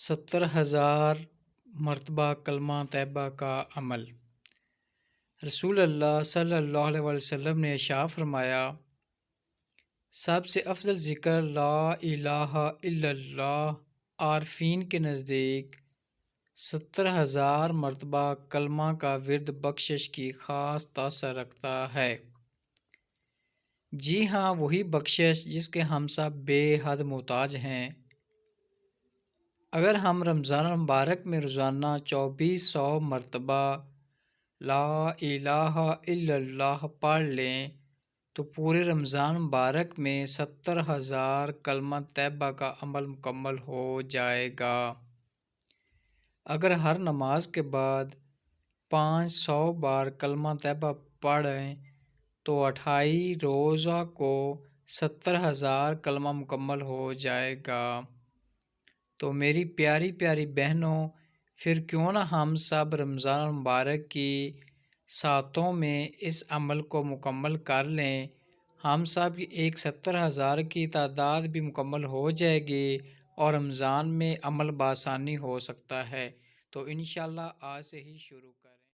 70,000 مرتبہ کلمہ طیبہ کا عمل۔ رسول اللہ صلی اللہ علیہ وسلم نے ارشاد فرمایا، سب سے افضل ذکر لا الہ الا اللہ۔ عارفین کے نزدیک 70,000 مرتبہ کلمہ کا ورد بخشش کی خاص تاثر رکھتا ہے۔ جی ہاں، وہی بخشش جس کے ہم سب بے حد محتاج ہیں۔ اگر ہم رمضان المبارک میں روزانہ 2400 مرتبہ لا الہ الا اللہ پڑھ لیں تو پورے رمضان مبارک میں 70,000 کلمہ طیبہ کا عمل مکمل ہو جائے گا۔ اگر ہر نماز کے بعد 500 بار کلمہ طیبہ پڑھیں تو 28 روزہ کو 70,000 کلمہ مکمل ہو جائے گا۔ تو میری پیاری پیاری بہنوں، پھر کیوں نہ ہم سب رمضان المبارک کی ساعتوں میں اس عمل کو مکمل کر لیں۔ ہم سب کی ایک 70,000 کی تعداد بھی مکمل ہو جائے گی اور رمضان میں عمل بآسانی ہو سکتا ہے۔ تو انشاءاللہ آج سے ہی شروع کر